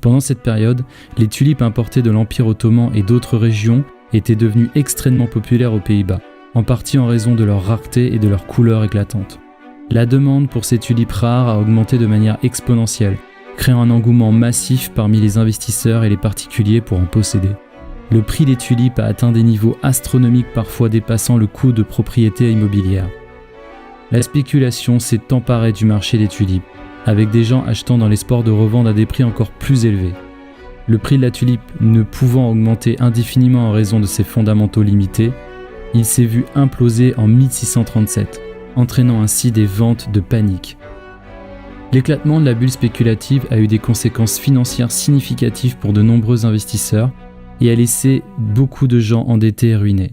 Pendant cette période, les tulipes importées de l'Empire ottoman et d'autres régions étaient devenues extrêmement populaires aux Pays-Bas, en partie en raison de leur rareté et de leur couleur éclatante. La demande pour ces tulipes rares a augmenté de manière exponentielle, créant un engouement massif parmi les investisseurs et les particuliers pour en posséder. Le prix des tulipes a atteint des niveaux astronomiques, parfois dépassant le coût de propriété immobilière. La spéculation s'est emparée du marché des tulipes, avec des gens achetant dans l'espoir de revendre à des prix encore plus élevés. Le prix de la tulipe ne pouvant augmenter indéfiniment en raison de ses fondamentaux limités, il s'est vu imploser en 1637, entraînant ainsi des ventes de panique. L'éclatement de la bulle spéculative a eu des conséquences financières significatives pour de nombreux investisseurs et a laissé beaucoup de gens endettés et ruinés.